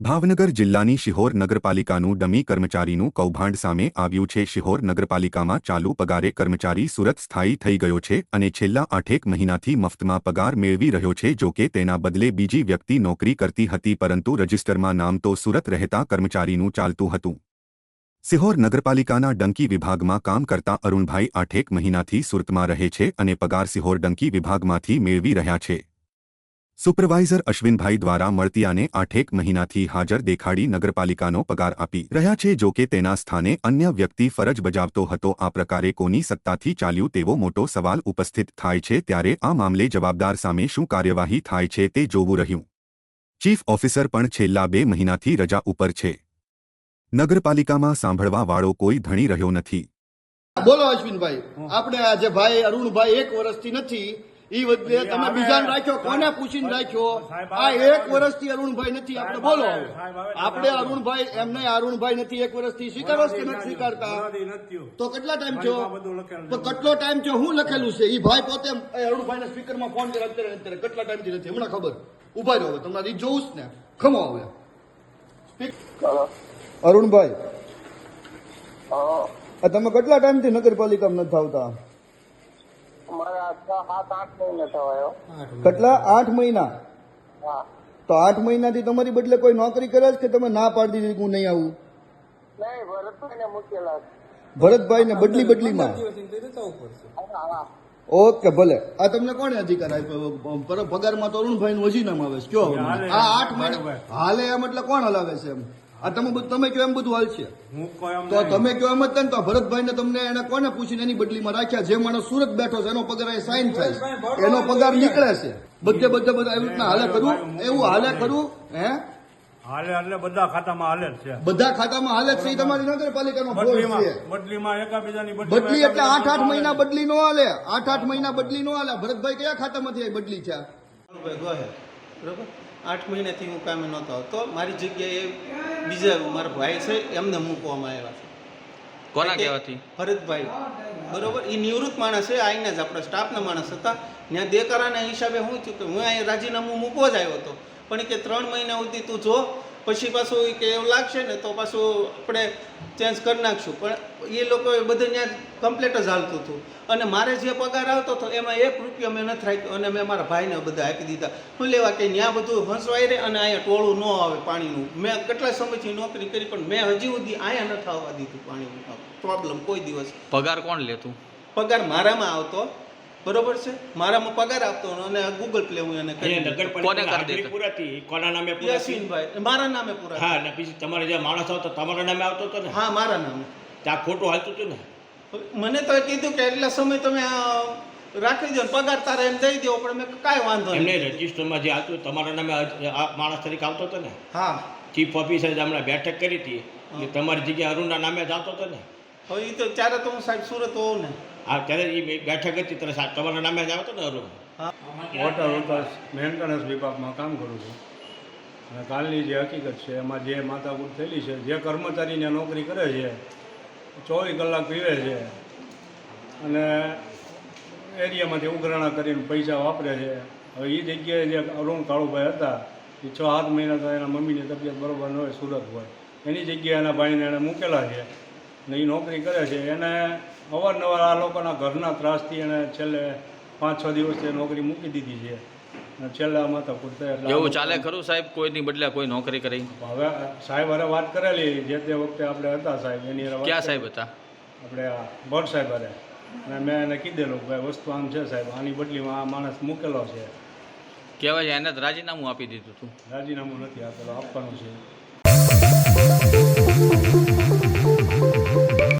ભાવનગર જિલ્લાની શિહોર નગરપાલિકાનું ડમી કર્મચારીનું કૌભાંડ સામે આવ્યું છે। શિહોર નગરપાલિકામાં ચાલુ પગારે કર્મચારી સુરત સ્થાયી થઈ ગયો છે અને છેલ્લા 8 મહિનાથી મફતમાં પગાર મેળવી રહ્યો છે। જો કે તેના બદલે બીજી વ્યક્તિ નોકરી કરતી હતી, પરંતુ રજિસ્ટરમાં નામ તો સુરત રહેતા કર્મચારીનું ચાલતું હતું। શિહોર નગરપાલિકાના ડંકી વિભાગમાં કામ કરતા અરુણભાઈ 8 મહિનાથી સુરતમાં રહે છે અને પગાર શિહોર ડંકી વિભાગમાંથી મેળવી રહ્યા છે। સુપરવાઇઝર અશ્વિનભાઈ દ્વારા મળતિયાને 8 મહિનાથી હાજર દેખાડી નગરપાલિકાનો પગાર આપી રહ્યા છે। જો કે તેના સ્થાને અન્ય વ્યક્તિ ફરજ બજાવતો હતો। આ પ્રકારે કોની સત્તાથી ચાલ્યું તેવો મોટો સવાલ ઉપસ્થિત થાય છે। ત્યારે આ મામલે જવાબદાર સામે શું કાર્યવાહી થાય છે તે જોવું રહ્યું। ચીફ ઓફિસર પણ છેલ્લા 2 મહિનાથી રજા ઉપર છે। નગરપાલિકામાં સાંભળવા વાળો કોઈ ધણી રહ્યો નથી। બોલો અશ્વિનભાઈ, આપણે આજે ભાઈ અરુણભાઈ 1 વર્ષથી નથી, ઈ બદલે તમે બીજાને રાખ્યો, કોને પૂછીને રાખ્યો? આ 1 વર્ષથી અરુણભાઈ નથી, આપણે બોલો આપણે અરુણભાઈ એમ નહીં, અરુણભાઈ નથી 1 વર્ષથી સ્વીકારો કે નથી સ્વીકારતા? તો કેટલા ટાઈમ થયો? તો કેટલો ટાઈમ થયો? હું લખેલું છે? ઈ ભાઈ પોતે અરુણભાઈને સ્પીકરમાં ફોન કરે અત્યારે કેટલા ટાઈમથી નથી, હમણાં ખબર ઉભા રહ્યો, તમારે ઈ જોઉં ને ખમો હવે અરુણભાઈ, તમે કેટલા ટાઈમથી નગરપાલિકામાં નથી આવતા? કેટલા? 8 મહિના? તો 8 મહિનાથી તમારી બદલે કોઈ નોકરી કરે છે કે તમે ના પાડી દીધી હું નહીં આવું? ભરતભાઈ ને બદલીમાં? ઓકે, ભલે। આ તમને કોને અધિકાર આપ્યો? પગારમાં તો અરુણભાઈ નું વજીનામાં આવે છે, કયો આ 8 મહિના હાલે એમ એટલે કોણ હલાવે છે એમ? આ તમે કયો એમ બધું હાલશે? તો તમે કયો એમ જ ને, તો ભરતભાઈ ને તમને એને કોને પૂછીને એની બદલીમાં રાખ્યા? જે માણસ સુરત બેઠો છે એનો પગાર અહીં સાઈન થાય, એનો પગાર નીકળે છે બધે બધા એવી રીતના હાલે કરવું? એવું હાલે કરવું? હે હાલે એટલે બધા ખાતામાં હાલે જ છે, બધા ખાતામાં હાલે જ છે। એ તમારી નગરપાલિકાનો ફોર્સ છે। બદલીમાં એકાબીજાની બદલી એટલે 8 મહિના બદલી નો હાલે, 8 મહિના બદલી નો હાલે। ભરતભાઈ કયા ખાતામાંથી બદલી છે? બરોબર, 8 મહિનાથી હું કામે નહોતો આવતો, મારી જગ્યાએ બીજા મારા ભાઈ છે એમને મૂકવામાં આવ્યા છે। કોના કહેવાથી? ભરતભાઈ, બરોબર, એ નિવૃત્ત માણસ છે, આઈને જ આપણા સ્ટાફના માણસ હતા। ત્યાં દેકારાના હિસાબે હું થયું કે હું અહીંયા રાજીનામું મૂકવા જ આવ્યો હતો, પણ કે 3 મહિના સુધી તું જો, પછી પાછું કે એવું લાગશે ને તો પાછું આપણે ચેન્જ કરી નાખશું। પણ એ લોકોએ બધું ત્યાં કમ્પ્લીટ જ હાલતું હતું અને મારે જે પગાર આવતો હતો એમાં 1 રૂપિયો મેં નથી રાખ્યો અને મેં મારા ભાઈને બધા આપી દીધા। શું લેવા કે ત્યાં બધું હંસવાઈ રહે અને અહીંયા ટોળું ન આવે પાણીનું। મેં કેટલા સમયથી નોકરી કરી પણ મેં હજી સુધી અહીંયા નથી આવવા દીધું પાણીનું પ્રોબ્લેમ કોઈ દિવસ। પગાર કોણ લેતું? પગાર મારામાં આવતો, બરોબર છે, મારામાં પગાર આપતો અને ગૂગલ પ્લે હું એને કરી કોને કરી દેતો? પૂરાતી કોના નામે પૂરાતી? યાસીનભાઈ મારા નામે પૂરા। હા, ને પછી તમારે જે માણસ આવતો તમારા નામે આવતો હતો ને? હા, મારા નામે। ત્યાં ખોટું હાલતું હતું ને? મને તો કીધું કે એટલા સમય તમે રાખી દો, પગાર તારે એમ દઈ દો, પણ મેં કાંઈ વાંધો એમને રજીસ્ટરમાં જે આવતું તમારા નામે માણસ તરીકે આવતો હતો ને? હા, ચીફ ઓફિસરે હમણાં બેઠક કરી હતી કે તમારી જગ્યાએ અરુણના નામે જ આવતો હતો ને? હવે એ તો ત્યારે તો હું સાહેબ સુરત હોઉં ને, હા, ત્યારે એ બેઠક હતી ત્યારે તમારા નામે જ આવતો ને અરુણ? વોટર વિકાસ મેન્ટેનન્સ વિભાગમાં કામ કરું છું અને કાલની જે હકીકત છે એમાં જે માથાકૂટ થયેલી છે, જે કર્મચારીને નોકરી કરે છે 24 કલાક પીવે છે અને એરિયામાંથી ઉઘરાણા કરીને પૈસા વાપરે છે। હવે એ જગ્યાએ જે અરુણ કાળુભાઈ હતા એ 6-7 મહિના તો એના મમ્મીની તબિયત બરાબર ન હોય, સુરત હોય, એની જગ્યાએ એના ભાઈને એણે મૂકેલા છે ને એ નોકરી કરે છે। એને અવારનવાર આ લોકોના ઘરના ત્રાસથી એણે છેલ્લે 5-6 દિવસથી નોકરી મૂકી દીધી છે અને છેલ્લા માથાકૂટ થાય એટલે એવું ચાલે ખરું સાહેબ? કોઈની બદલે કોઈ નોકરી કરી? હવે સાહેબ અરે વાત કરેલી જે તે વખતે આપણે હતા સાહેબ, એની ક્યાં સાહેબ હતા? આપણે આ ભટ્ટ સાહેબ અરે, અને મેં એને કીધેલું કે ભાઈ વસ્તુ આમ છે સાહેબ, આની બદલીમાં આ માણસ મૂકેલો છે। કહેવાય એને જ રાજીનામું આપી દીધું હતું? રાજીનામું નથી આપેલું, આપવાનું છે।